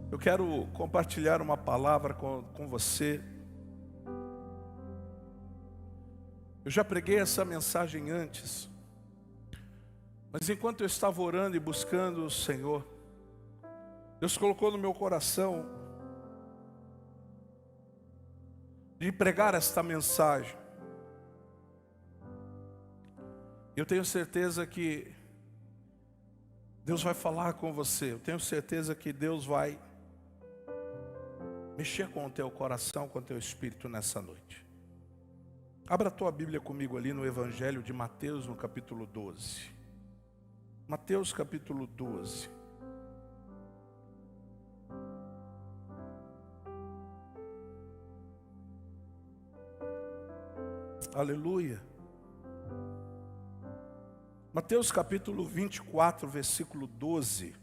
Eu quero compartilhar uma palavra com você. Eu já preguei essa mensagem antes, mas enquanto eu estava orando e buscando o Senhor, Deus colocou no meu coração de pregar esta mensagem. Eu tenho certeza que Deus vai falar com você. Eu tenho certeza que Deus vai mexer com o teu coração, com o teu espírito nessa noite. Abra a tua Bíblia comigo ali no Evangelho de Mateus, no capítulo 12. Mateus capítulo 12. Aleluia. Mateus capítulo 24, versículo 12.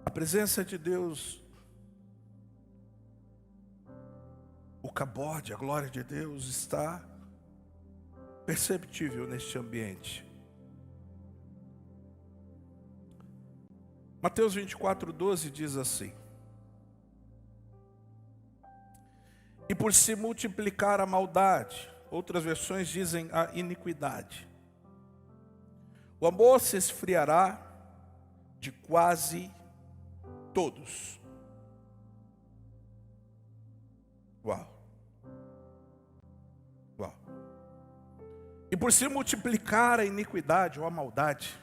A presença de Deus, o cabode, a glória de Deus está perceptível neste ambiente. Mateus 24, 12 diz assim: e por se multiplicar a maldade, outras versões dizem a iniquidade, o amor se esfriará de quase todos. Uau. Uau. E por se multiplicar a iniquidade ou a maldade,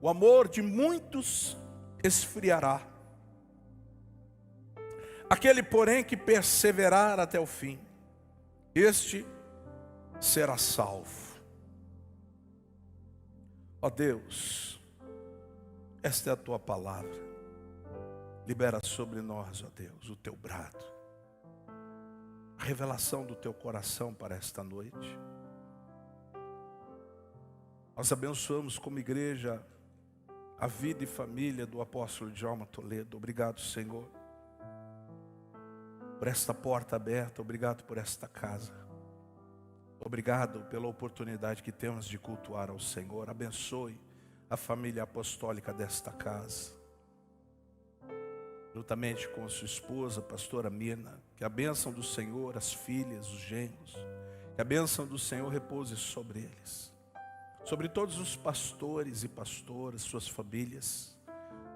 o amor de muitos esfriará. Aquele, porém, que perseverar até o fim, este será salvo. Ó Deus, esta é a tua palavra. Libera sobre nós, ó Deus, o teu brado, a revelação do teu coração para esta noite. Nós abençoamos como igreja a vida e família do apóstolo Djalma Toledo. Obrigado, Senhor, por esta porta aberta. Obrigado por esta casa. Obrigado pela oportunidade que temos de cultuar ao Senhor. Abençoe a família apostólica desta casa, juntamente com a sua esposa, a pastora Mina. Que a bênção do Senhor, as filhas, os genros, que a bênção do Senhor repouse sobre eles, sobre todos os pastores e pastoras, suas famílias,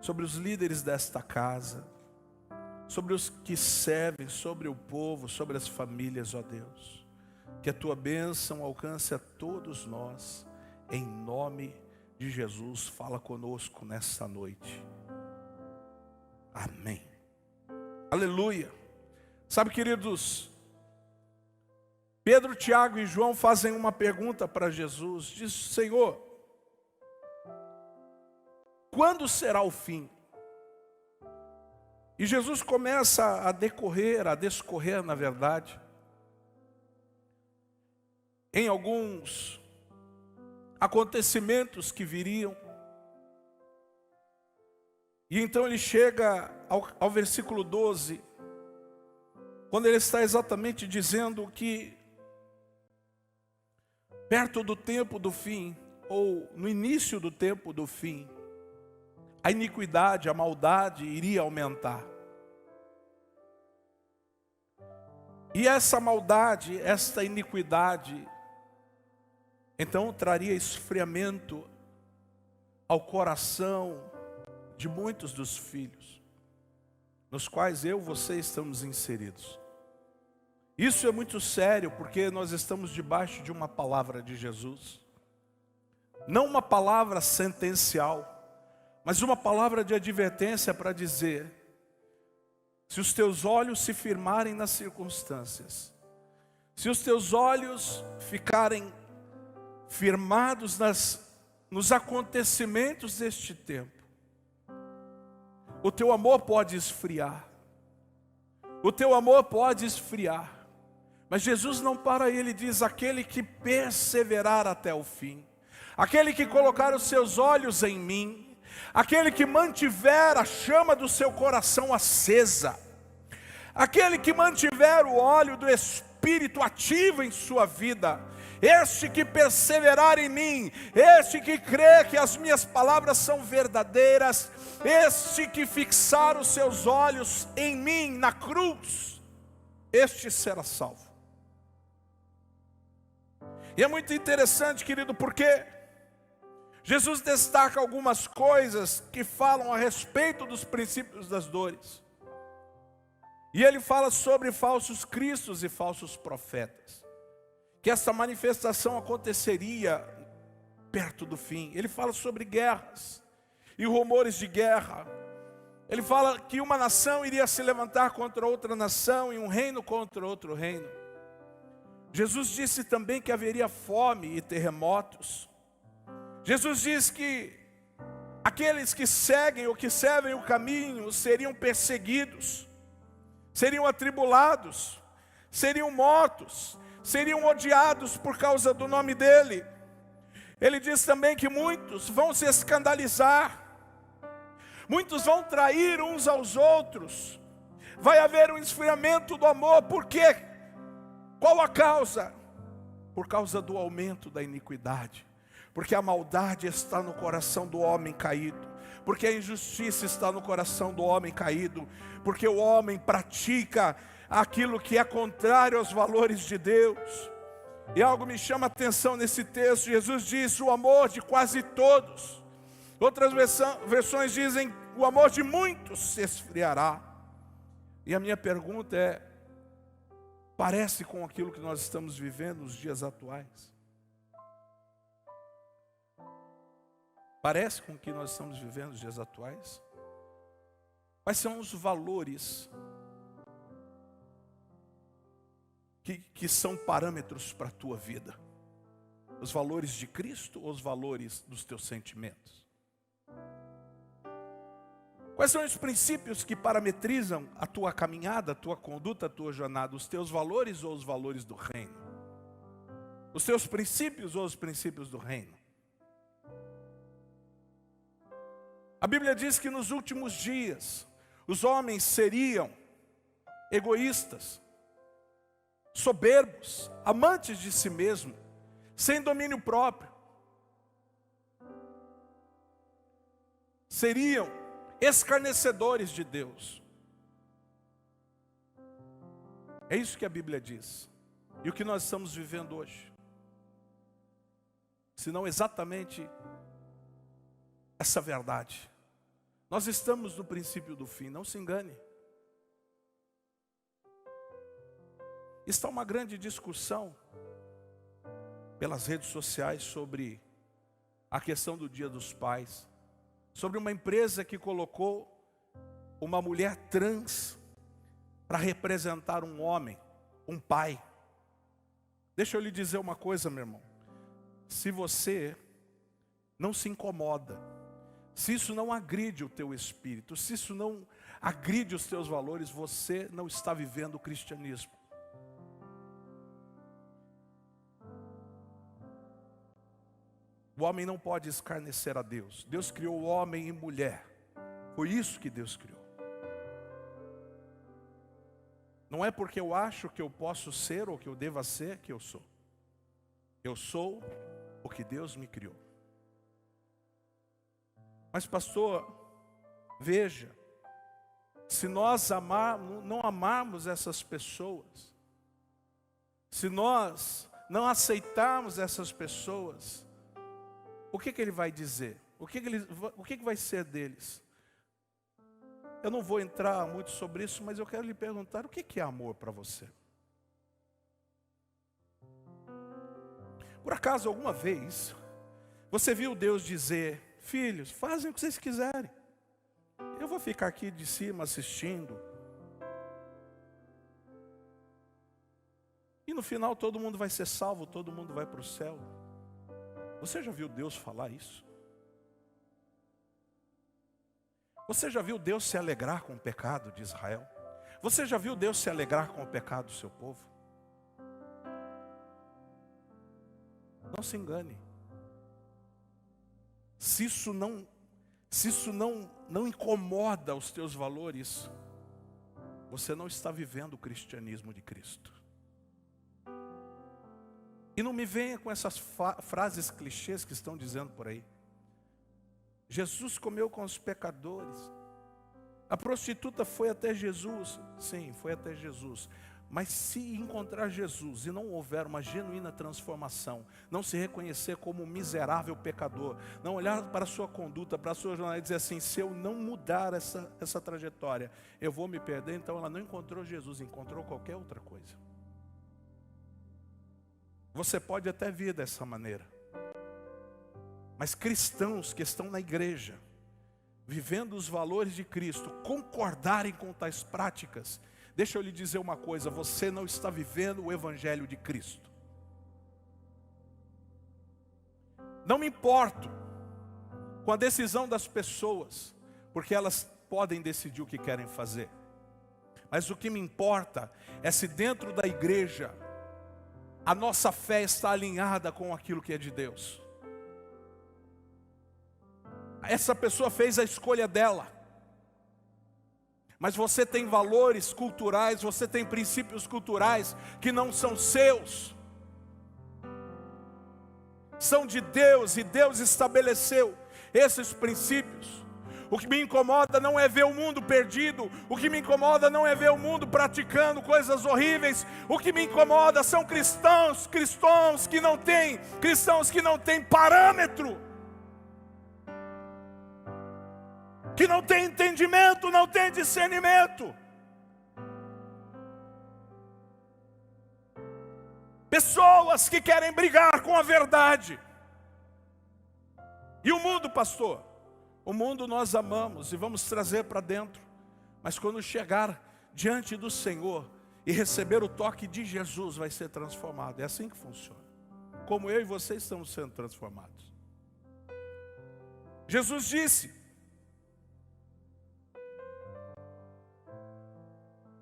sobre os líderes desta casa, sobre os que servem, sobre o povo, sobre as famílias, ó Deus. Que a tua bênção alcance a todos nós, em nome de Jesus. Fala conosco nessa noite. Amém. Aleluia. Sabe, queridos, Pedro, Tiago e João fazem uma pergunta para Jesus. Diz: Senhor, quando será o fim? E Jesus começa a discorrer, na verdade, em alguns acontecimentos que viriam. E então ele chega ao versículo 12, quando ele está exatamente dizendo que perto do tempo do fim, ou no início do tempo do fim, a iniquidade, a maldade iria aumentar. E essa maldade, esta iniquidade, então traria esfriamento ao coração de muitos dos filhos, nos quais eu e você estamos inseridos. Isso é muito sério, porque nós estamos debaixo de uma palavra de Jesus. Não uma palavra sentencial, mas uma palavra de advertência para dizer: se os teus olhos se firmarem nas circunstâncias, se os teus olhos ficarem firmados nos acontecimentos deste tempo, o teu amor pode esfriar. O teu amor pode esfriar. Mas Jesus não para aí, ele diz: aquele que perseverar até o fim, aquele que colocar os seus olhos em mim, aquele que mantiver a chama do seu coração acesa, aquele que mantiver o óleo do Espírito ativo em sua vida, este que perseverar em mim, este que crê que as minhas palavras são verdadeiras, este que fixar os seus olhos em mim, na cruz, este será salvo. E é muito interessante, querido, porque Jesus destaca algumas coisas que falam a respeito dos princípios das dores. E ele fala sobre falsos cristos e falsos profetas, que essa manifestação aconteceria perto do fim. Ele fala sobre guerras e rumores de guerra. Ele fala que uma nação iria se levantar contra outra nação e um reino contra outro reino. Jesus disse também que haveria fome e terremotos. Jesus diz que aqueles que seguem ou que servem o caminho seriam perseguidos, seriam atribulados, seriam mortos, seriam odiados por causa do nome dele. Ele diz também que muitos vão se escandalizar, muitos vão trair uns aos outros, vai haver um esfriamento do amor. Por quê? Qual a causa? Por causa do aumento da iniquidade, porque a maldade está no coração do homem caído, porque a injustiça está no coração do homem caído, porque o homem pratica aquilo que é contrário aos valores de Deus. E algo me chama a atenção nesse texto. Jesus diz: o amor de quase todos. Outras versões dizem: o amor de muitos se esfriará. E a minha pergunta é: parece com aquilo que nós estamos vivendo nos dias atuais? Parece com o que nós estamos vivendo nos dias atuais? Quais são os valores que são parâmetros para a tua vida? Os valores de Cristo ou os valores dos teus sentimentos? Quais são os princípios que parametrizam a tua caminhada, a tua conduta, a tua jornada? Os teus valores ou os valores do reino? Os teus princípios ou os princípios do reino? A Bíblia diz que nos últimos dias os homens seriam egoístas, soberbos, amantes de si mesmo, sem domínio próprio. Seriam escarnecedores de Deus. É isso que a Bíblia diz. E o que nós estamos vivendo hoje? Se não exatamente essa verdade. Nós estamos no princípio do fim, não se engane. Está uma grande discussão pelas redes sociais sobre a questão do Dia dos Pais, sobre uma empresa que colocou uma mulher trans para representar um homem, um pai. Deixa eu lhe dizer uma coisa, meu irmão. Se você não se incomoda, se isso não agride o teu espírito, se isso não agride os teus valores, você não está vivendo o cristianismo. O homem não pode escarnecer a Deus. Deus criou o homem e mulher. Foi isso que Deus criou. Não é porque eu acho que eu posso ser ou que eu deva ser que eu sou. Eu sou o que Deus me criou. Mas pastor, veja, se nós não amarmos essas pessoas, se nós não aceitarmos essas pessoas, o que ele vai dizer? O que vai ser deles? Eu não vou entrar muito sobre isso, mas eu quero lhe perguntar: o que é amor para você? Por acaso, alguma vez, você viu Deus dizer: filhos, fazem o que vocês quiserem, eu vou ficar aqui de cima assistindo, e no final todo mundo vai ser salvo, todo mundo vai para o céu? Você já viu Deus falar isso? Você já viu Deus se alegrar com o pecado de Israel? Você já viu Deus se alegrar com o pecado do seu povo? Não se engane. Se isso não incomoda os teus valores, você não está vivendo o cristianismo de Cristo. E não me venha com essas frases clichês que estão dizendo por aí. Jesus comeu com os pecadores. A prostituta foi até Jesus. Sim, foi até Jesus. Mas se encontrar Jesus e não houver uma genuína transformação, não se reconhecer como um miserável pecador, não olhar para a sua conduta, para a sua jornada e dizer assim, se eu não mudar essa trajetória, eu vou me perder. Então ela não encontrou Jesus, encontrou qualquer outra coisa. Você pode até vir dessa maneira. Mas cristãos que estão na igreja, vivendo os valores de Cristo, concordarem com tais práticas, deixa eu lhe dizer uma coisa, você não está vivendo o evangelho de Cristo. Não me importo com a decisão das pessoas, porque elas podem decidir o que querem fazer. Mas o que me importa é se dentro da igreja a nossa fé está alinhada com aquilo que é de Deus. Essa pessoa fez a escolha dela. Mas você tem valores culturais, você tem princípios culturais que não são seus. São de Deus e Deus estabeleceu esses princípios. O que me incomoda não é ver o mundo perdido. O que me incomoda não é ver o mundo praticando coisas horríveis. O que me incomoda são cristãos que não têm parâmetro, que não têm entendimento, não têm discernimento. Pessoas que querem brigar com a verdade. E o mundo, pastor? O mundo nós amamos e vamos trazer para dentro. Mas quando chegar diante do Senhor e receber o toque de Jesus, vai ser transformado. É assim que funciona. Como eu e você estamos sendo transformados. Jesus disse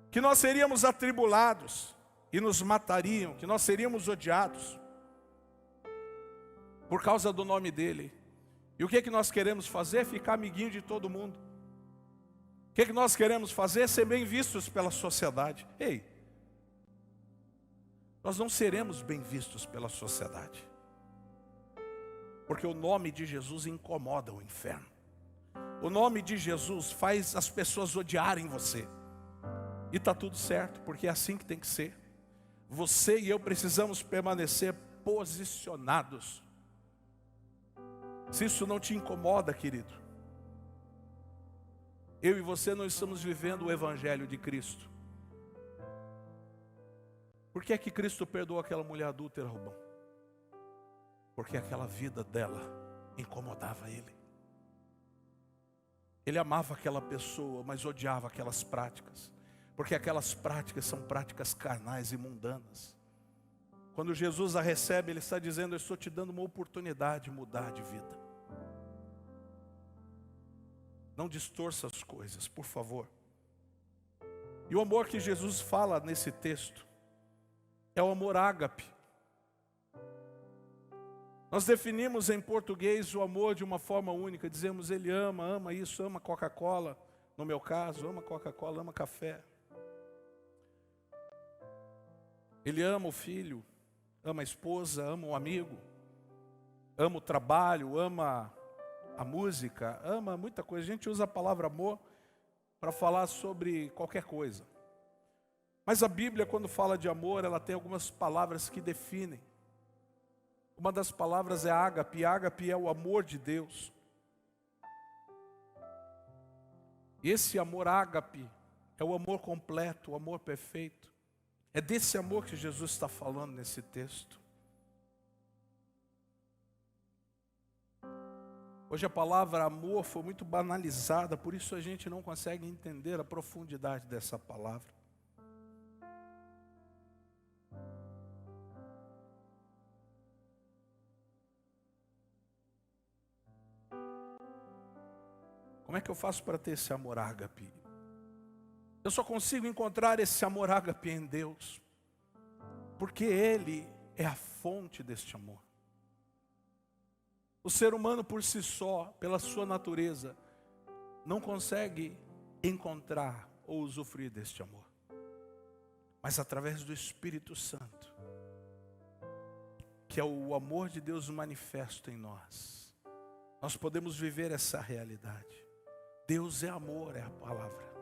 que nós seríamos atribulados e nos matariam, que nós seríamos odiados por causa do nome dele. E o que nós queremos fazer? Ficar amiguinho de todo mundo. O que nós queremos fazer? Ser bem vistos pela sociedade. Ei, nós não seremos bem vistos pela sociedade, porque o nome de Jesus incomoda o inferno. O nome de Jesus faz as pessoas odiarem você. E está tudo certo, porque é assim que tem que ser. Você e eu precisamos permanecer posicionados. Se isso não te incomoda, querido, eu e você não estamos vivendo o evangelho de Cristo. Por que é que Cristo perdoou aquela mulher adúltera, Rubão? Porque aquela vida dela incomodava ele. Ele amava aquela pessoa, mas odiava aquelas práticas. Porque aquelas práticas são práticas carnais e mundanas. Quando Jesus a recebe, ele está dizendo, eu estou te dando uma oportunidade de mudar de vida. Não distorça as coisas, por favor. E o amor que Jesus fala nesse texto é o amor ágape. Nós definimos em português o amor de uma forma única. Dizemos, ele ama isso, ama Coca-Cola. No meu caso, ama Coca-Cola, ama café. Ele ama o filho, ama a esposa, ama o amigo, ama o trabalho, ama a música, ama muita coisa. A gente usa a palavra amor para falar sobre qualquer coisa. Mas a Bíblia, quando fala de amor, ela tem algumas palavras que definem. Uma das palavras é ágape. E ágape é o amor de Deus. E esse amor ágape é o amor completo, o amor perfeito. É desse amor que Jesus está falando nesse texto. Hoje a palavra amor foi muito banalizada, por isso a gente não consegue entender a profundidade dessa palavra. Como é que eu faço para ter esse amor ágape? Eu só consigo encontrar esse amor ágape em Deus, porque Ele é a fonte deste amor. O ser humano por si só, pela sua natureza, não consegue encontrar ou usufruir deste amor. Mas através do Espírito Santo, que é o amor de Deus manifesto em nós, nós podemos viver essa realidade. Deus é amor, é a palavra.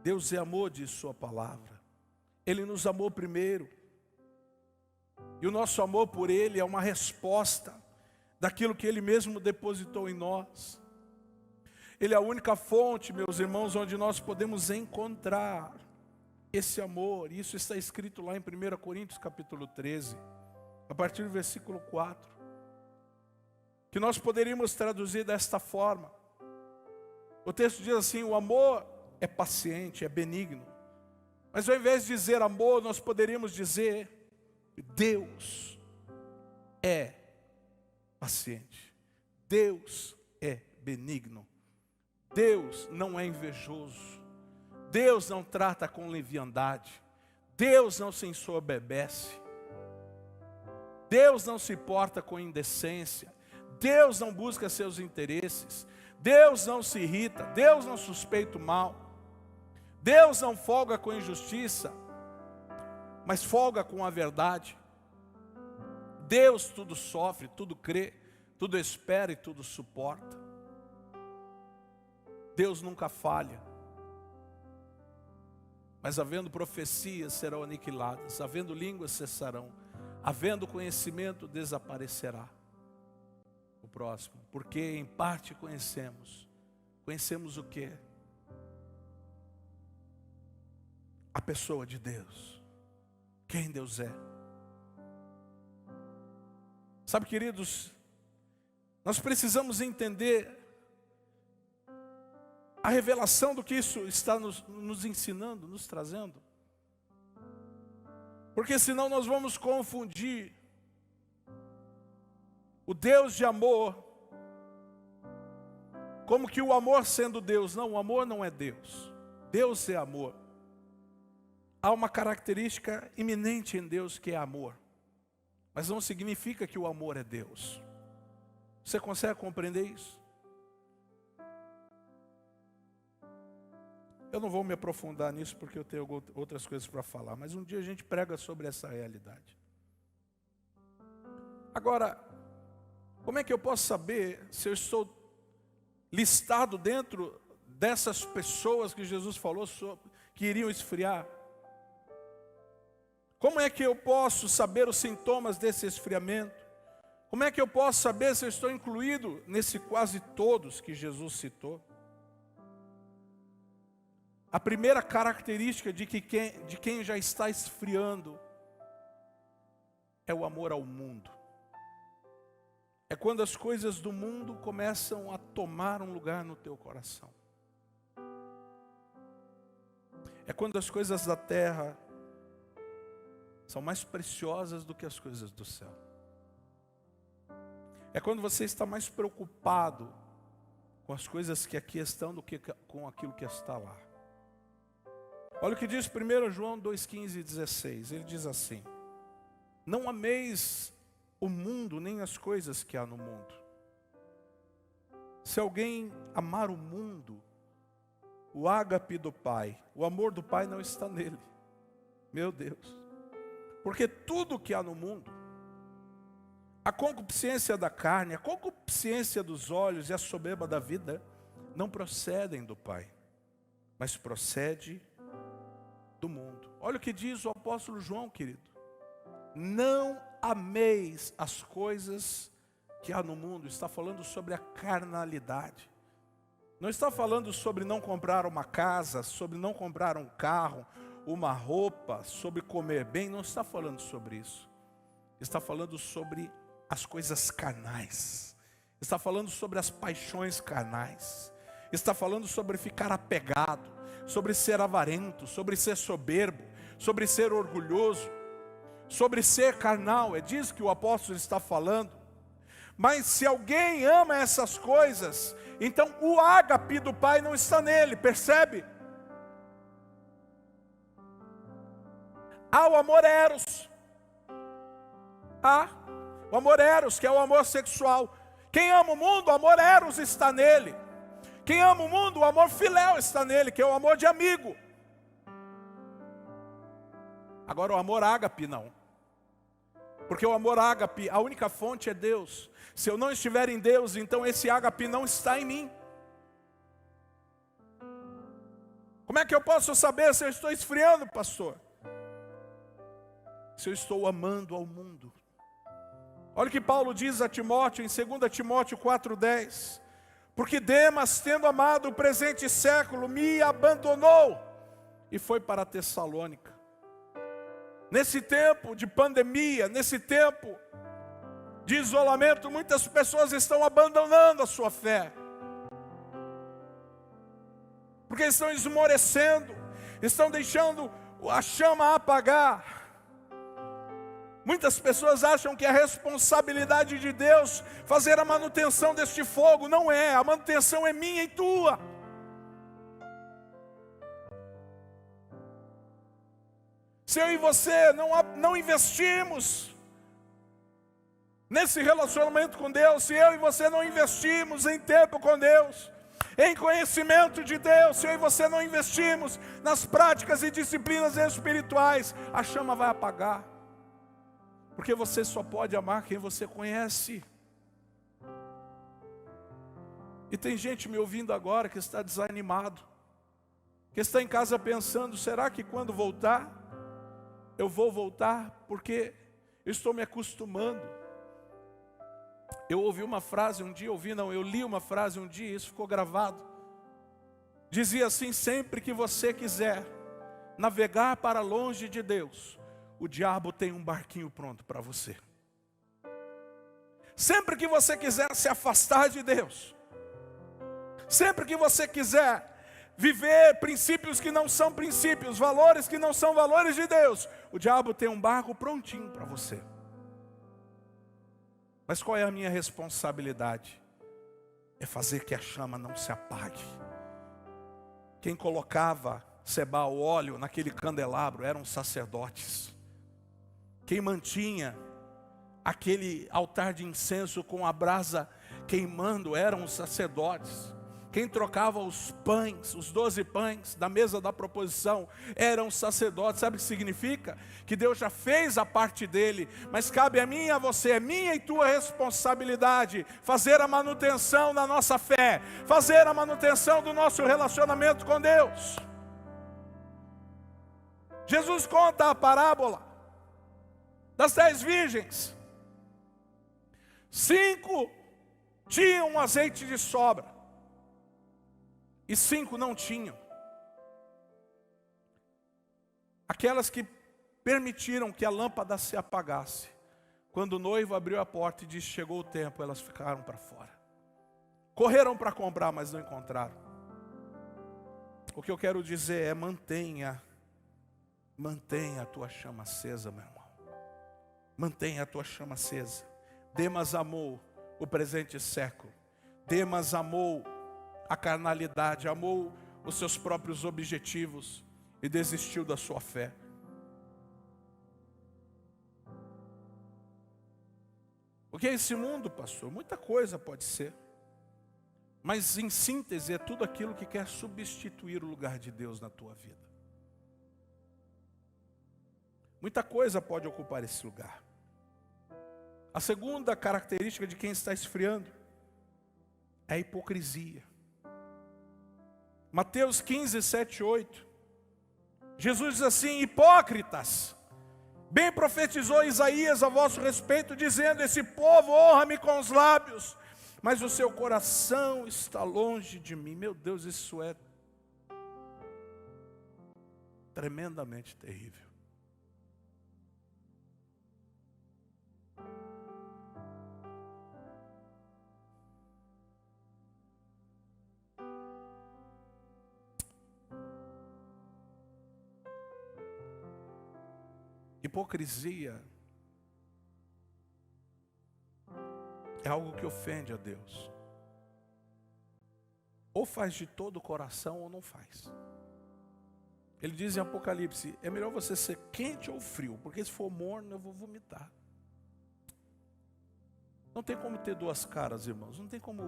Deus é amor, diz sua palavra. Ele nos amou primeiro. E o nosso amor por Ele é uma resposta daquilo que Ele mesmo depositou em nós. Ele é a única fonte, meus irmãos, onde nós podemos encontrar esse amor. Isso está escrito lá em 1 Coríntios capítulo 13, a partir do versículo 4. Que nós poderíamos traduzir desta forma. O texto diz assim: o amor é paciente, é benigno. Mas ao invés de dizer amor, nós poderíamos dizer: Deus é paciente. Deus é benigno. Deus não é invejoso. Deus não trata com leviandade. Deus não se ensoberbece. Deus não se porta com indecência. Deus não busca seus interesses. Deus não se irrita. Deus não suspeita o mal. Deus não folga com injustiça, mas folga com a verdade. Deus tudo sofre, tudo crê, tudo espera e tudo suporta. Deus nunca falha. Mas havendo profecias serão aniquiladas, havendo línguas cessarão, havendo conhecimento desaparecerá. O próximo, porque em parte conhecemos. Conhecemos o quê? A pessoa de Deus. Quem Deus é. Sabe, queridos, nós precisamos entender a revelação do que isso está nos ensinando, nos trazendo. Porque senão nós vamos confundir o Deus de amor, como que o amor sendo Deus. Não, o amor não é Deus. Deus é amor. Há uma característica iminente em Deus que é amor. Mas não significa que o amor é Deus. Você consegue compreender isso? Eu não vou me aprofundar nisso porque eu tenho outras coisas para falar. Mas um dia a gente prega sobre essa realidade. Agora, como é que eu posso saber se eu estou listado dentro dessas pessoas que Jesus falou que iriam esfriar? Como é que eu posso saber os sintomas desse esfriamento? Como é que eu posso saber se eu estou incluído nesse quase todos que Jesus citou? A primeira característica de quem já está esfriando é o amor ao mundo. É quando as coisas do mundo começam a tomar um lugar no teu coração. É quando as coisas da terra são mais preciosas do que as coisas do céu. É quando você está mais preocupado com as coisas que aqui estão do que com aquilo que está lá. Olha o que diz 1 João 2,15 e 16. Ele diz assim: não ameis o mundo nem as coisas que há no mundo. Se alguém amar o mundo, o ágape do Pai, o amor do Pai não está nele. Meu Deus. Porque tudo que há no mundo, a concupiscência da carne, a concupiscência dos olhos e a soberba da vida, não procedem do Pai, mas procede do mundo. Olha o que diz o apóstolo João, querido. Não ameis as coisas que há no mundo. Está falando sobre a carnalidade. Não está falando sobre não comprar uma casa, sobre não comprar um carro, uma roupa, sobre comer bem. Não está falando sobre isso. Está falando sobre as coisas carnais. Está falando sobre as paixões carnais. Está falando sobre ficar apegado, sobre ser avarento, sobre ser soberbo, sobre ser orgulhoso, sobre ser carnal. É disso que o apóstolo está falando. Mas se alguém ama essas coisas, então o ágape do Pai não está nele, percebe? Há o amor eros. Há o amor eros, que é o amor sexual. Quem ama o mundo, o amor eros está nele. Quem ama o mundo, o amor filéu está nele, que é o amor de amigo. Agora o amor ágape não. Porque o amor ágape, a única fonte é Deus. Se eu não estiver em Deus, então esse ágape não está em mim. Como é que eu posso saber se eu estou esfriando, pastor? Se eu estou amando ao mundo. Olha o que Paulo diz a Timóteo em 2 Timóteo 4,10. Porque Demas, tendo amado o presente século, me abandonou e foi para Tessalônica. Nesse tempo de pandemia, nesse tempo de isolamento, muitas pessoas estão abandonando a sua fé. Porque estão esmorecendo, estão deixando a chama apagar. Muitas pessoas acham que é a responsabilidade de Deus fazer a manutenção deste fogo. Não é, a manutenção é minha e tua. Se eu e você não investimos nesse relacionamento com Deus, se eu e você não investimos em tempo com Deus, em conhecimento de Deus, se eu e você não investimos nas práticas e disciplinas espirituais, a chama vai apagar. Porque você só pode amar quem você conhece. E tem gente me ouvindo agora que está desanimado, que está em casa pensando, será que quando voltar, eu vou voltar? Porque eu estou me acostumando. Eu ouvi uma frase um dia, eu li uma frase um dia, isso ficou gravado. Dizia assim: sempre que você quiser navegar para longe de Deus, o diabo tem um barquinho pronto para você. Sempre que você quiser se afastar de Deus, sempre que você quiser viver princípios que não são princípios, valores que não são valores de Deus, o diabo tem um barco prontinho para você. Mas qual é a minha responsabilidade? É fazer que a chama não se apague. Quem colocava o óleo naquele candelabro eram os sacerdotes. Quem mantinha aquele altar de incenso com a brasa queimando eram os sacerdotes. Quem trocava os pães, os 12 pães da mesa da proposição, eram os sacerdotes. Sabe o que significa? Que Deus já fez a parte dele, mas cabe a mim e a você, é minha e tua responsabilidade, fazer a manutenção da nossa fé, fazer a manutenção do nosso relacionamento com Deus. Jesus conta a parábola das 10 virgens. 5 tinham azeite de sobra e 5 não tinham. Aquelas que permitiram que a lâmpada se apagasse, quando o noivo abriu a porta e disse: chegou o tempo, elas ficaram para fora. Correram para comprar, mas não encontraram. O que eu quero dizer é: mantenha a tua chama acesa, meu irmão. Mantenha a tua chama acesa. Demas amou o presente século. Demas amou a carnalidade, amou os seus próprios objetivos e desistiu da sua fé. O que é esse mundo, pastor? Muita coisa pode ser. Mas em síntese é tudo aquilo que quer substituir o lugar de Deus na tua vida. Muita coisa pode ocupar esse lugar. A segunda característica de quem está esfriando é a hipocrisia. Mateus 15, 7, 8. Jesus diz assim: hipócritas, bem profetizou Isaías a vosso respeito, dizendo: esse povo honra-me com os lábios, mas o seu coração está longe de mim. Meu Deus, isso é tremendamente terrível. Hipocrisia é algo que ofende a Deus. Ou faz de todo o coração ou não faz. Ele diz em Apocalipse: é melhor você ser quente ou frio, porque se for morno eu vou vomitar. Não tem como ter duas caras, irmãos. Não tem como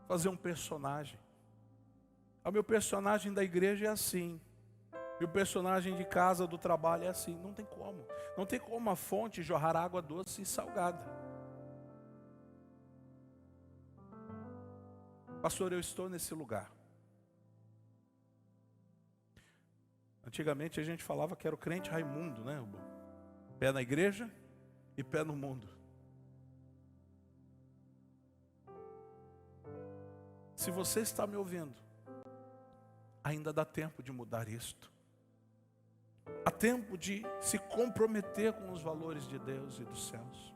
fazer um personagem. O meu personagem da igreja é assim. E o personagem de casa, do trabalho, é assim. Não tem como. Não tem como a fonte jorrar água doce e salgada. Pastor, eu estou nesse lugar. Antigamente a gente falava que era o crente Raimundo, né? Pé na igreja e pé no mundo. Se você está me ouvindo, ainda dá tempo de mudar isto. Há tempo de se comprometer com os valores de Deus e dos céus.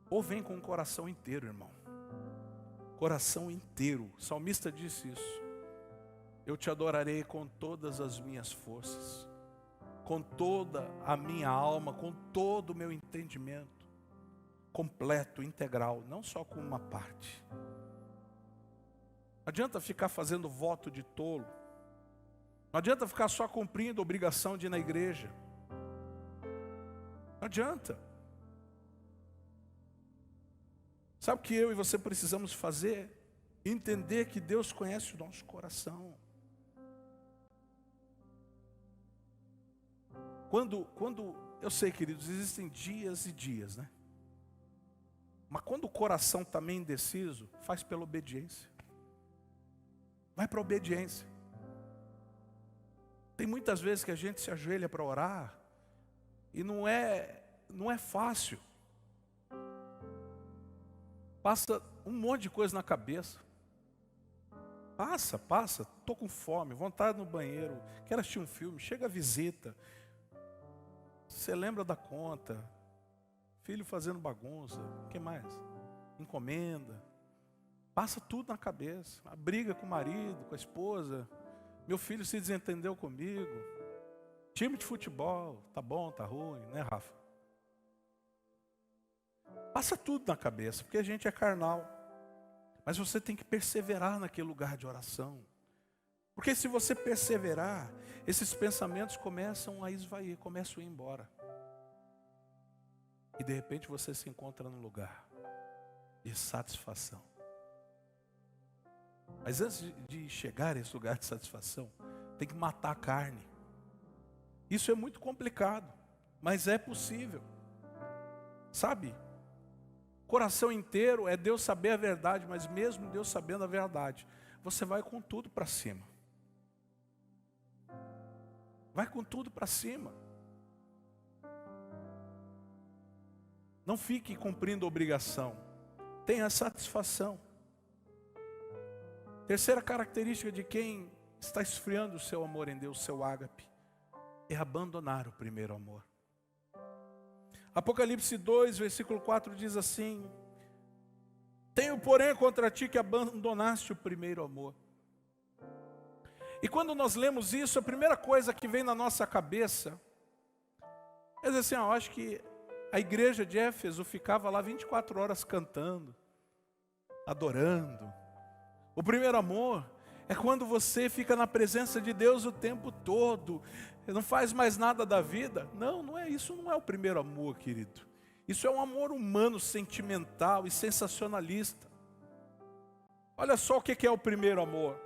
Ou vem com o coração inteiro, irmão. Coração inteiro. O salmista disse isso. Eu te adorarei com todas as minhas forças, com toda a minha alma, com todo o meu entendimento, completo, integral, não só com uma parte. Não adianta ficar fazendo voto de tolo. Não adianta ficar só cumprindo a obrigação de ir na igreja. Não adianta. Sabe o que eu e você precisamos fazer? Entender que Deus conhece o nosso coração. Quando eu sei, queridos, existem dias e dias, né? Mas quando o coração está meio indeciso, faz pela obediência. Vai para a obediência. Tem muitas vezes que a gente se ajoelha para orar e não é fácil. Passa um monte de coisa na cabeça. Passa, estou com fome, vontade no banheiro, quero assistir um filme, chega a visita. Você lembra da conta, filho fazendo bagunça, o que mais? Encomenda. Passa tudo na cabeça, a briga com o marido, com a esposa. Meu filho se desentendeu comigo. Time de futebol, tá bom, tá ruim, né, Rafa? Passa tudo na cabeça, porque a gente é carnal. Mas você tem que perseverar naquele lugar de oração. Porque se você perseverar, esses pensamentos começam a esvair, começam a ir embora. E de repente você se encontra num lugar de satisfação. Mas antes de chegar a esse lugar de satisfação, tem que matar a carne. Isso é muito complicado, mas é possível. Sabe? Coração inteiro é Deus saber a verdade, mas mesmo Deus sabendo a verdade, você vai com tudo para cima. Vai com tudo para cima. Não fique cumprindo obrigação. Tenha satisfação. Terceira característica de quem está esfriando o seu amor em Deus, seu ágape, é abandonar o primeiro amor. Apocalipse 2, versículo 4 diz assim: tenho, porém, contra ti que abandonaste o primeiro amor. E quando nós lemos isso, a primeira coisa que vem na nossa cabeça é dizer assim, eu acho que a igreja de Éfeso ficava lá 24 horas cantando, adorando. O primeiro amor é quando você fica na presença de Deus o tempo todo, não faz mais nada da vida. Não, não é isso, não é o primeiro amor, querido. Isso é um amor humano, sentimental e sensacionalista. Olha só o que é o primeiro amor.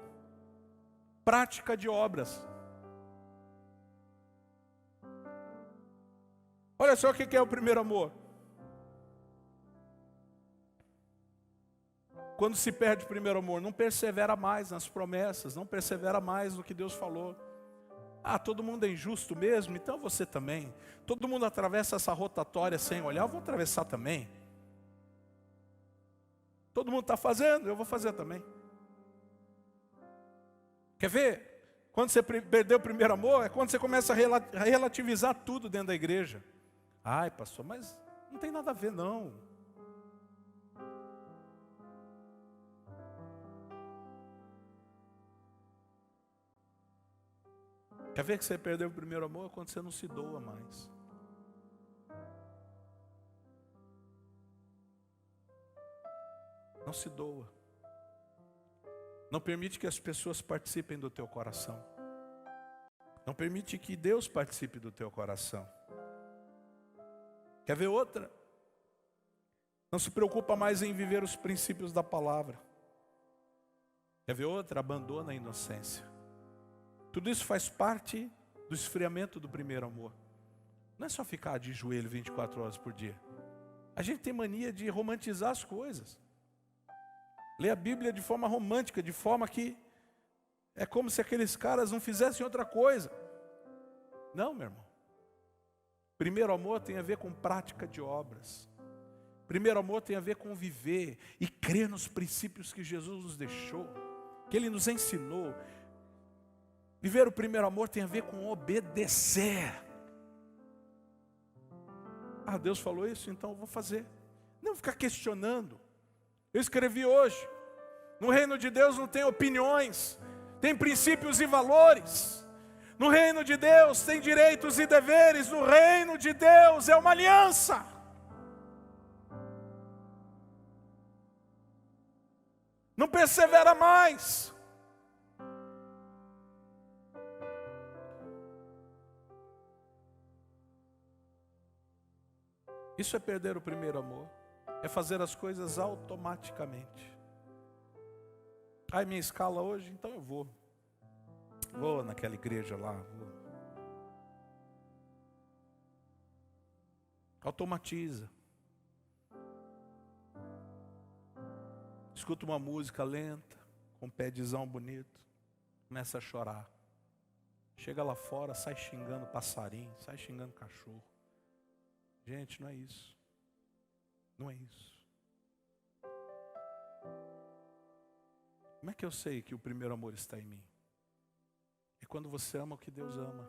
Prática de obras. Olha só o que é o primeiro amor. Quando se perde o primeiro amor, não persevera mais nas promessas, não persevera mais no que Deus falou. Ah, todo mundo é injusto mesmo, então você também. Todo mundo atravessa essa rotatória sem olhar, eu vou atravessar também. Todo mundo está fazendo, eu vou fazer também. Quer ver? Quando você perdeu o primeiro amor, é quando você começa a relativizar tudo dentro da igreja. Ai, pastor, mas não tem nada a ver, não. Quer ver que você perdeu o primeiro amor? É quando você não se doa mais. Não se doa. Não permite que as pessoas participem do teu coração. Não permite que Deus participe do teu coração. Quer ver outra? Não se preocupa mais em viver os princípios da palavra. Quer ver outra? Abandona a inocência. Tudo isso faz parte do esfriamento do primeiro amor. Não é só ficar de joelho 24 horas por dia. A gente tem mania de romantizar as coisas. Ler a Bíblia de forma romântica, de forma que é como se aqueles caras não fizessem outra coisa. Não, meu irmão. Primeiro amor tem a ver com prática de obras. Primeiro amor tem a ver com viver e crer nos princípios que Jesus nos deixou, que Ele nos ensinou. Viver o primeiro amor tem a ver com obedecer. Ah, Deus falou isso, então eu vou fazer. Não ficar questionando. Eu escrevi hoje, no reino de Deus não tem opiniões, tem princípios e valores. No reino de Deus tem direitos e deveres, no reino de Deus é uma aliança. Não persevera mais. Isso é perder o primeiro amor. É fazer as coisas automaticamente. Minha escala hoje, então eu vou. Vou naquela igreja lá. Automatiza. Escuta uma música lenta, com um pézão bonito, começa a chorar. Chega lá fora, sai xingando passarinho, sai xingando cachorro. Gente, não é isso. Não é isso. Como é que eu sei que o primeiro amor está em mim? É quando você ama o que Deus ama.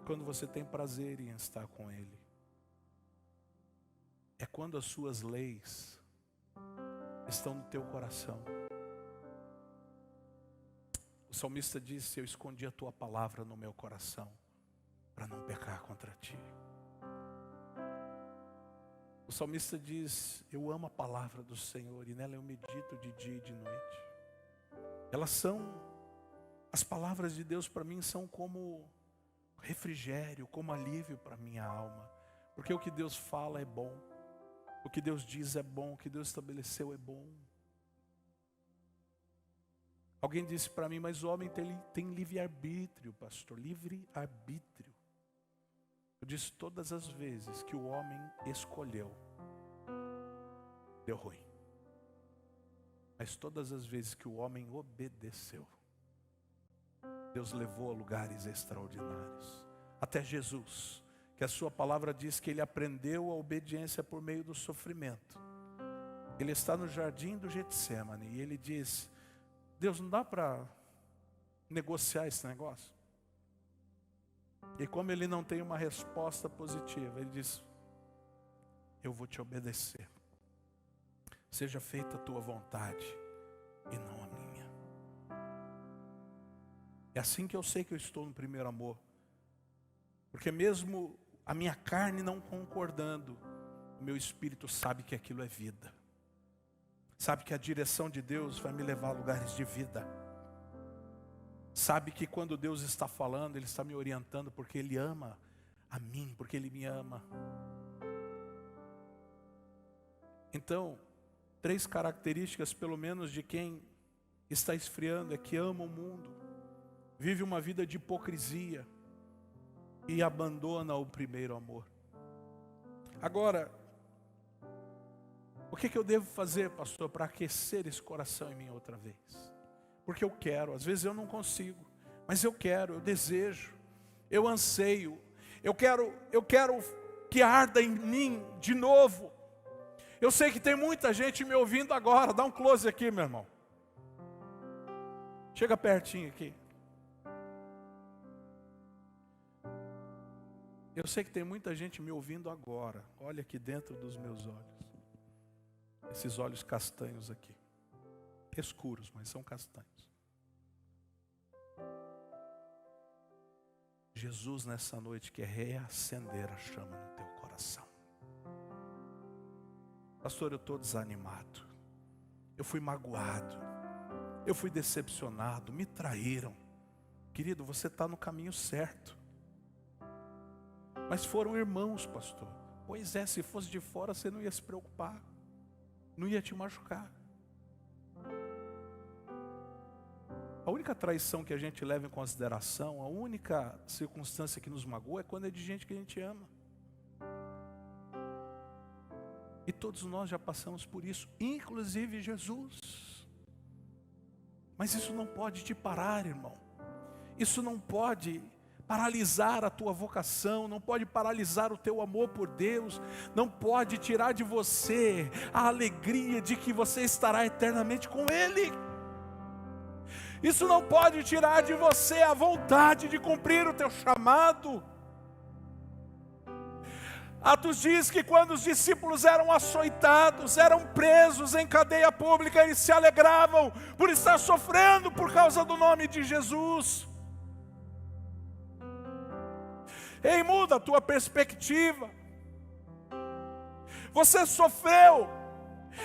Quando você tem prazer em estar com Ele. É quando as suas leis estão no teu coração. O salmista disse: eu escondi a tua palavra no meu coração, para não pecar contra ti. O salmista diz: eu amo a palavra do Senhor, e nela eu medito de dia e de noite. Elas são, as palavras de Deus para mim são como refrigério, como alívio para minha alma. Porque o que Deus fala é bom. O que Deus diz é bom, o que Deus estabeleceu é bom. Alguém disse para mim: mas o homem tem livre-arbítrio, pastor, livre-arbítrio. Eu disse: todas as vezes que o homem escolheu, deu ruim. Mas todas as vezes que o homem obedeceu, Deus levou a lugares extraordinários. Até Jesus, que a sua palavra diz que ele aprendeu a obediência por meio do sofrimento. Ele está no jardim do Getsemane e ele diz: Deus, não dá para negociar esse negócio? E como ele não tem uma resposta positiva, ele diz: eu vou te obedecer. Seja feita a tua vontade e não a minha. É assim que eu sei que eu estou no primeiro amor. Porque mesmo a minha carne não concordando, o meu espírito sabe que aquilo é vida. Sabe que a direção de Deus vai me levar a lugares de vida. Sabe que quando Deus está falando, Ele está me orientando porque Ele ama a mim, porque Ele me ama. Então, 3 características pelo menos de quem está esfriando é que ama o mundo, vive uma vida de hipocrisia e abandona o primeiro amor. Agora, o que eu devo fazer, pastor, para aquecer esse coração em mim outra vez? Porque eu quero, às vezes eu não consigo, mas eu quero, eu desejo, eu anseio, eu quero que arda em mim de novo. Eu sei que tem muita gente me ouvindo agora, dá um close aqui, meu irmão. Chega pertinho aqui. Eu sei que tem muita gente me ouvindo agora. Olha aqui dentro dos meus olhos. Esses olhos castanhos aqui. Escuros, mas são castanhos. Jesus nessa noite quer reacender a chama no teu coração. Pastor, eu estou desanimado. Eu fui magoado. Eu fui decepcionado. Me traíram. Querido, você está no caminho certo. Mas foram irmãos, pastor. Pois é, se fosse de fora você não ia se preocupar. Não ia te machucar. A única traição que a gente leva em consideração, a única circunstância que nos magoa é quando é de gente que a gente ama. E todos nós já passamos por isso, inclusive Jesus. Mas isso não pode te parar, irmão. Isso não pode paralisar a tua vocação, não pode paralisar o teu amor por Deus, não pode tirar de você a alegria de que você estará eternamente com Ele. Isso não pode tirar de você a vontade de cumprir o teu chamado. Atos diz que quando os discípulos eram açoitados, eram presos em cadeia pública, eles se alegravam por estar sofrendo por causa do nome de Jesus. Ei, muda a tua perspectiva. Você sofreu,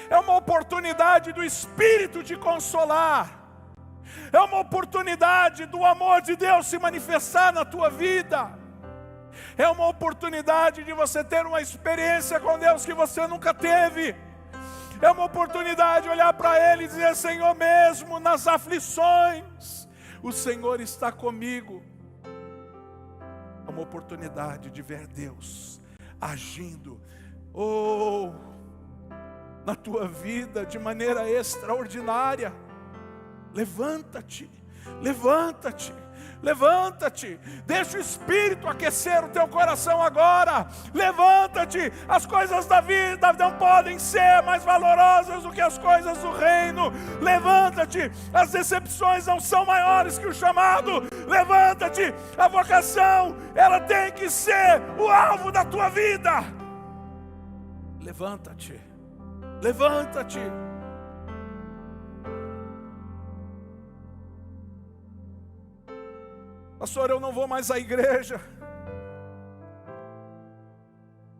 é uma oportunidade do Espírito te consolar. É uma oportunidade do amor de Deus se manifestar na tua vida. É uma oportunidade de você ter uma experiência com Deus que você nunca teve. É uma oportunidade de olhar para Ele e dizer: Senhor, mesmo nas aflições, o Senhor está comigo. É uma oportunidade de ver Deus agindo, na tua vida de maneira extraordinária. Levanta-te, levanta-te, levanta-te, deixa o Espírito aquecer o teu coração agora. Levanta-te, as coisas da vida não podem ser mais valorosas do que as coisas do reino. Levanta-te, as decepções não são maiores que o chamado. Levanta-te, a vocação, ela tem que ser o alvo da tua vida. Levanta-te, levanta-te. Pastor, eu não vou mais à igreja,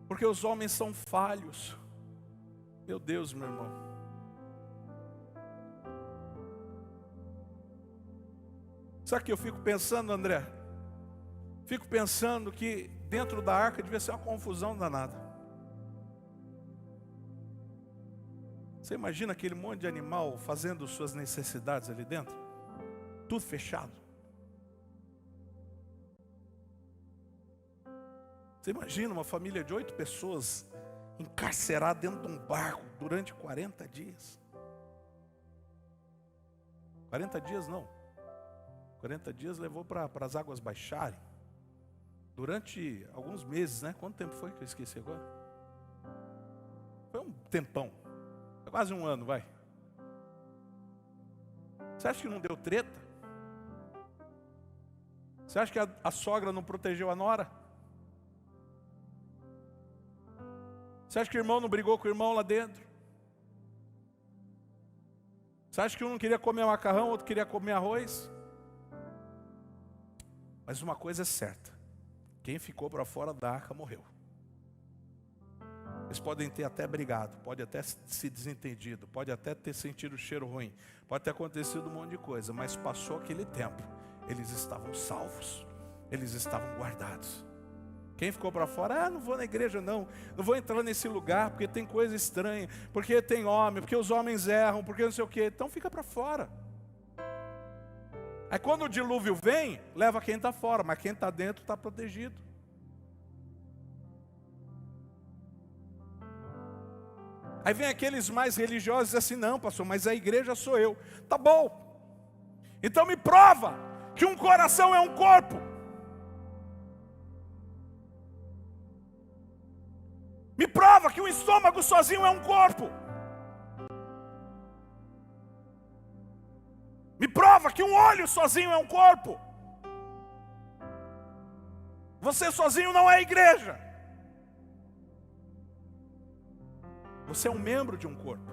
porque os homens são falhos. Meu Deus, meu irmão. Sabe o que eu fico pensando, André? Fico pensando que dentro da arca devia ser uma confusão danada. Você imagina aquele monte de animal fazendo suas necessidades ali dentro? Tudo fechado. Você imagina uma família de 8 pessoas encarcerada dentro de um barco durante 40 dias? 40 dias não. 40 dias levou para as águas baixarem. Durante alguns meses, né? Quanto tempo foi que eu esqueci agora? Foi um tempão. Foi quase um ano, vai. Você acha que não deu treta? Você acha que a sogra não protegeu a nora? Você acha que o irmão não brigou com o irmão lá dentro? Você acha que um não queria comer macarrão, outro queria comer arroz? Mas uma coisa é certa: quem ficou para fora da arca morreu. Eles podem ter até brigado, pode até se desentendido, pode até ter sentido o cheiro ruim, pode ter acontecido um monte de coisa, mas passou aquele tempo, eles estavam salvos, eles estavam guardados. Quem ficou para fora, não vou na igreja não vou entrar nesse lugar, porque tem coisa estranha, porque tem homem, porque os homens erram, porque não sei o que, então fica para fora. Aí quando o dilúvio vem, leva quem está fora, mas quem está dentro está protegido. Aí vem aqueles mais religiosos e dizem assim: não, pastor, mas a igreja sou eu. Tá bom, então me prova que um coração é um corpo. Me prova que um estômago sozinho é um corpo. Me prova que um olho sozinho é um corpo. Você sozinho não é igreja. Você é um membro de um corpo.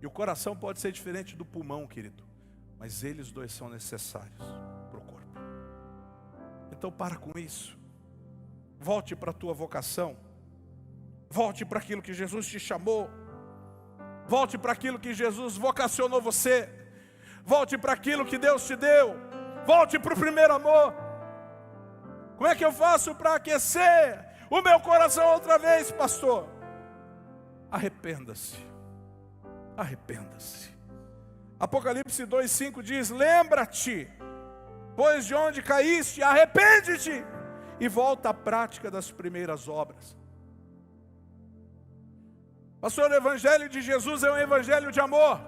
E o coração pode ser diferente do pulmão, querido, mas eles dois são necessários para o corpo. Então para com isso. Volte para a tua vocação. Volte para aquilo que Jesus te chamou. Volte para aquilo que Jesus vocacionou você. Volte para aquilo que Deus te deu. Volte para o primeiro amor. Como é que eu faço para aquecer o meu coração outra vez, pastor? Arrependa-se. Arrependa-se. Apocalipse 2:5 diz: lembra-te, pois de onde caíste, arrepende-te e volta à prática das primeiras obras. Pastor, o evangelho de Jesus é um evangelho de amor.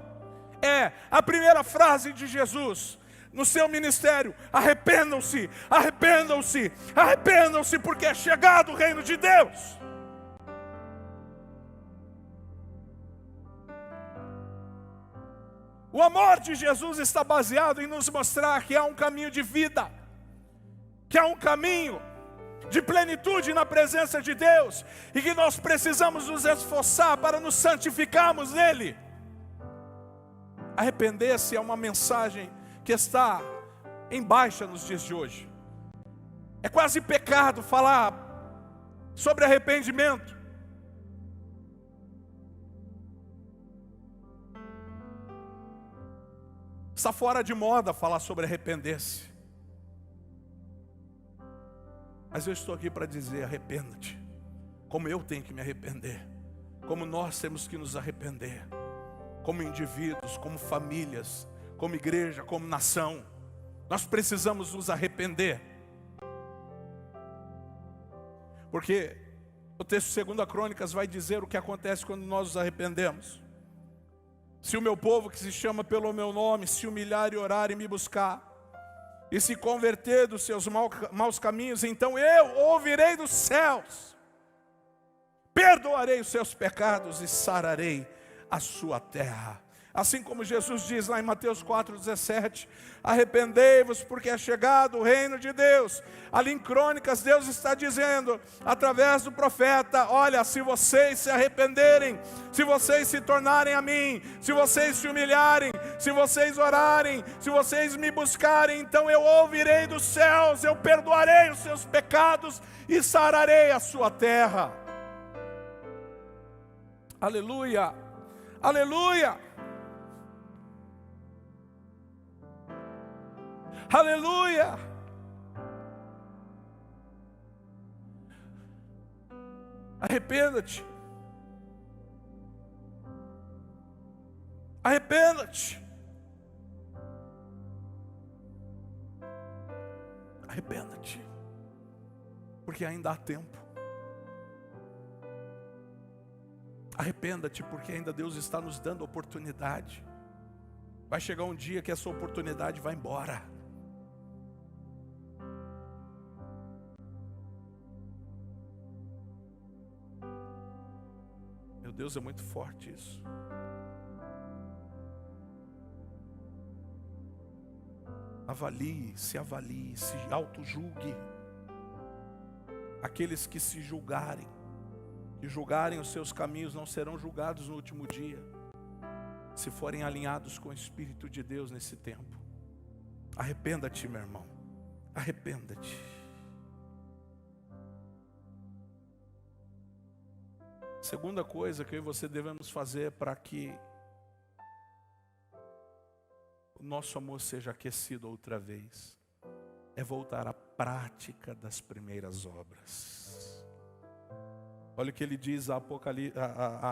É a primeira frase de Jesus no seu ministério: arrependam-se, arrependam-se, arrependam-se, porque é chegado o reino de Deus. O amor de Jesus está baseado em nos mostrar que há um caminho de vida, que há um caminho de plenitude na presença de Deus, e que nós precisamos nos esforçar para nos santificarmos nele. Arrepender-se é uma mensagem que está em baixa nos dias de hoje. É quase pecado falar sobre arrependimento. Está fora de moda falar sobre arrepender-se. Mas eu estou aqui para dizer: arrependa-te, como eu tenho que me arrepender, como nós temos que nos arrepender, como indivíduos, como famílias, como igreja, como nação. Nós precisamos nos arrepender. Porque o texto de 2 Crônicas vai dizer o que acontece quando nós nos arrependemos. Se o meu povo, que se chama pelo meu nome, se humilhar e orar e me buscar, e se converter dos seus maus caminhos, então eu ouvirei dos céus, perdoarei os seus pecados e sararei a sua terra. Assim como Jesus diz lá em Mateus 4,17, arrependei-vos porque é chegado o reino de Deus. Ali em Crônicas, Deus está dizendo, através do profeta: olha, se vocês se arrependerem, se vocês se tornarem a mim, se vocês se humilharem, se vocês orarem, se vocês me buscarem, então eu ouvirei dos céus, eu perdoarei os seus pecados e sararei a sua terra. Aleluia, aleluia. Aleluia! Arrependa-te. Arrependa-te. Arrependa-te. Porque ainda há tempo. Arrependa-te porque ainda Deus está nos dando oportunidade. Vai chegar um dia que essa oportunidade vai embora. Meu Deus, é muito forte isso. Avalie, se auto-julgue. Aqueles que se julgarem, que julgarem os seus caminhos, não serão julgados no último dia, se forem alinhados com o Espírito de Deus nesse tempo. Arrependa-te, meu irmão. Arrependa-te. Segunda coisa que eu e você devemos fazer para que o nosso amor seja aquecido outra vez, é voltar à prática das primeiras obras. Olha o que ele diz a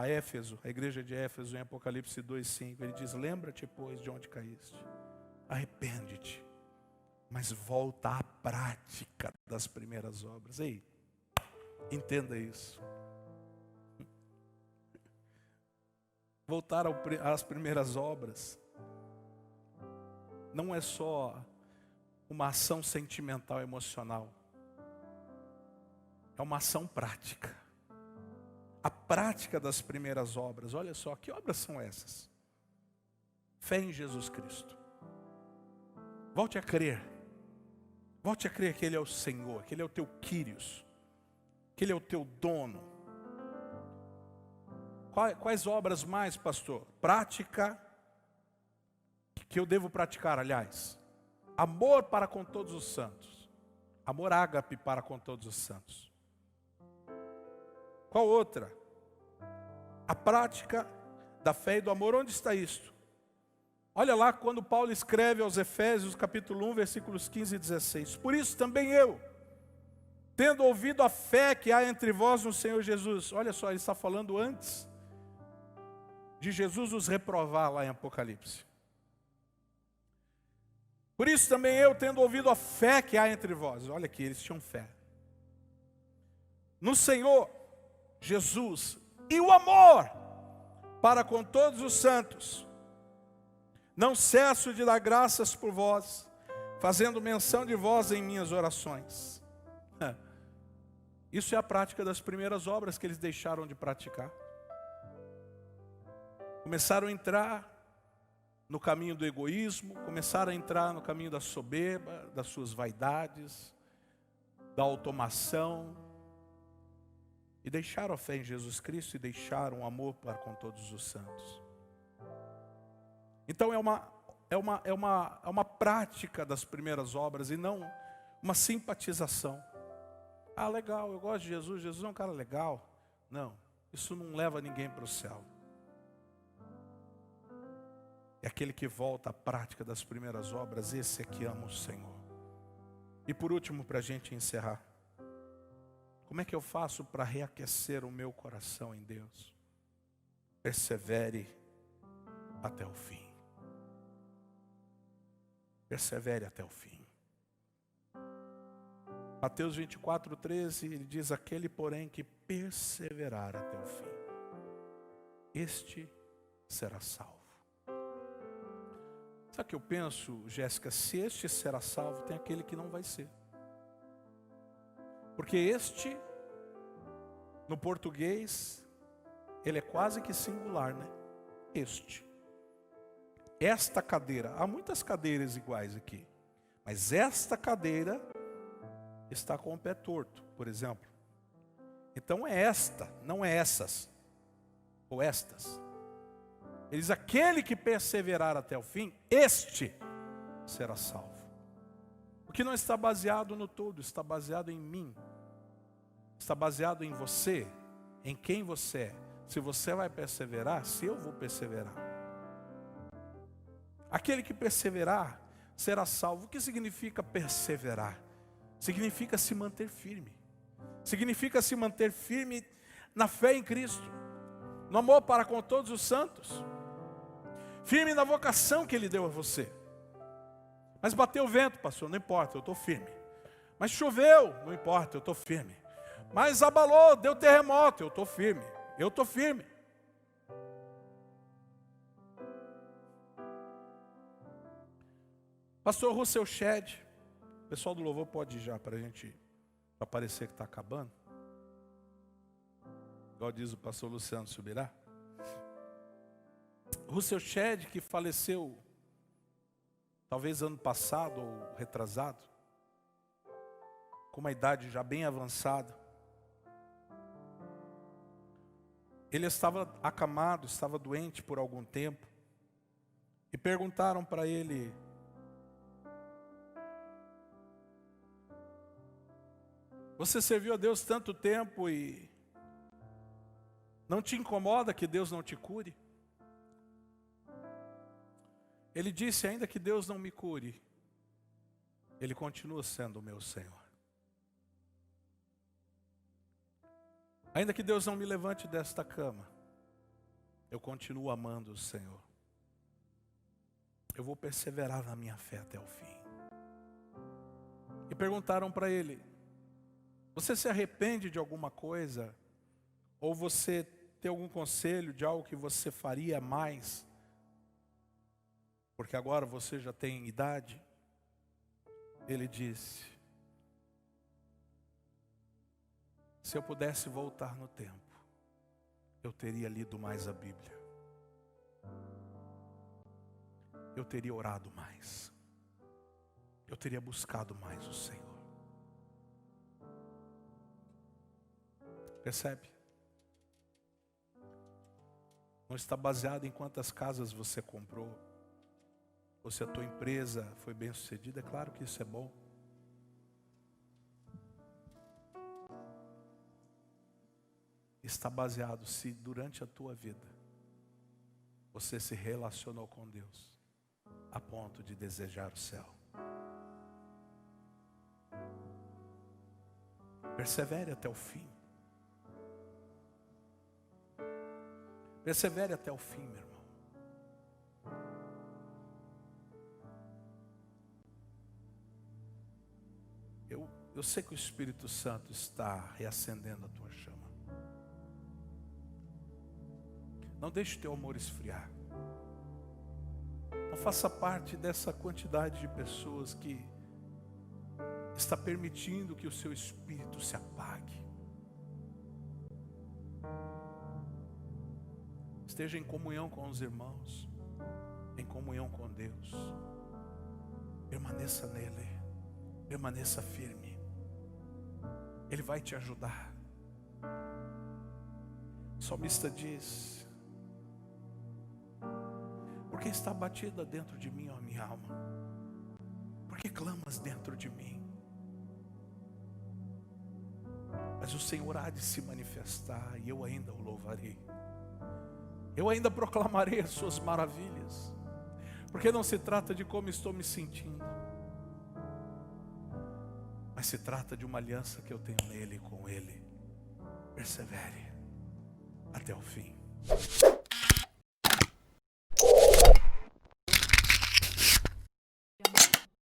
Éfeso, a igreja de Éfeso, em Apocalipse 2,5. Ele diz: lembra-te, pois, de onde caíste, arrepende-te, mas volta à prática das primeiras obras. Ei, entenda isso. Voltar às primeiras obras não é só uma ação sentimental, emocional. É uma ação prática. A prática das primeiras obras. Olha só, que obras são essas? Fé em Jesus Cristo. Volte a crer. Volte a crer que Ele é o Senhor, que Ele é o teu Quírios, que Ele é o teu dono. Quais obras mais, pastor? Prática, que eu devo praticar, aliás. Amor para com todos os santos. Amor ágape para com todos os santos. Qual outra? A prática da fé e do amor. Onde está isto? Olha lá quando Paulo escreve aos Efésios, capítulo 1, versículos 15 e 16. Por isso também eu, tendo ouvido a fé que há entre vós no Senhor Jesus. Olha só, ele está falando antes de Jesus os reprovar lá em Apocalipse. Por isso também eu, tendo ouvido a fé que há entre vós, olha aqui, eles tinham fé no Senhor Jesus e o amor para com todos os santos, não cesso de dar graças por vós, fazendo menção de vós em minhas orações. Isso é a prática das primeiras obras que eles deixaram de praticar. Começaram a entrar no caminho do egoísmo, começaram a entrar no caminho da soberba, das suas vaidades, da automação, e deixaram a fé em Jesus Cristo e deixaram o amor para com todos os santos. Então é uma prática das primeiras obras e não uma simpatização. Ah, legal, eu gosto de Jesus, Jesus é um cara legal. Não, isso não leva ninguém para o céu. É aquele que volta à prática das primeiras obras, esse é que ama o Senhor. E por último, para a gente encerrar, como é que eu faço para reaquecer o meu coração em Deus? Persevere até o fim. Persevere até o fim. Mateus 24:13, ele diz: aquele porém que perseverar até o fim, este será salvo. Sabe o que eu penso, Jéssica? Se este será salvo, tem aquele que não vai ser. Porque este, no português, ele é quase que singular, né? Este. Esta cadeira, há muitas cadeiras iguais aqui, mas esta cadeira está com o pé torto, por exemplo. Então é esta, não é essas, ou estas. Ele diz: aquele que perseverar até o fim, este será salvo. O que não está baseado no todo, está baseado em mim. Está baseado em você, em quem você é. Se você vai perseverar, se eu vou perseverar. Aquele que perseverar será salvo. O que significa perseverar? Significa se manter firme. Significa se manter firme na fé em Cristo, no amor para com todos os santos, firme na vocação que Ele deu a você. Mas bateu o vento, pastor, não importa, eu estou firme. Mas choveu, não importa, eu estou firme. Mas abalou, deu terremoto, eu estou firme. Eu estou firme. Pastor Russell Shedd, o pessoal do louvor pode ir já para a gente, para parecer que está acabando. Igual diz o pastor Luciano Subirá. Russell Shedd, que faleceu talvez ano passado ou retrasado, com uma idade já bem avançada. Ele estava acamado, estava doente por algum tempo, e perguntaram para ele: você serviu a Deus tanto tempo e não te incomoda que Deus não te cure? Ele disse: ainda que Deus não me cure, Ele continua sendo o meu Senhor. Ainda que Deus não me levante desta cama, eu continuo amando o Senhor. Eu vou perseverar na minha fé até o fim. E perguntaram para ele: você se arrepende de alguma coisa? Ou você tem algum conselho de algo que você faria mais? Porque agora você já tem idade. Ele disse: se eu pudesse voltar no tempo, eu teria lido mais a Bíblia. Eu teria orado mais. Eu teria buscado mais o Senhor. Percebe? Não está baseado em quantas casas você comprou, ou se a tua empresa foi bem sucedida. É claro que isso é bom. Está baseado se durante a tua vida você se relacionou com Deus a ponto de desejar o céu. Persevere até o fim. Persevere até o fim, meu irmão. Eu sei que o Espírito Santo está reacendendo a tua chama. Não deixe o teu amor esfriar. Não faça parte dessa quantidade de pessoas que está permitindo que o seu espírito se apague. Esteja em comunhão com os irmãos, em comunhão com Deus. Permaneça nele, permaneça firme. Ele vai te ajudar. O salmista diz: porque está batida dentro de mim, ó minha alma? Porque clamas dentro de mim? Mas o Senhor há de se manifestar e eu ainda o louvarei. Eu ainda proclamarei as suas maravilhas. Porque não se trata de como estou me sentindo, mas se trata de uma aliança que eu tenho nele e com ele. Persevere até o fim.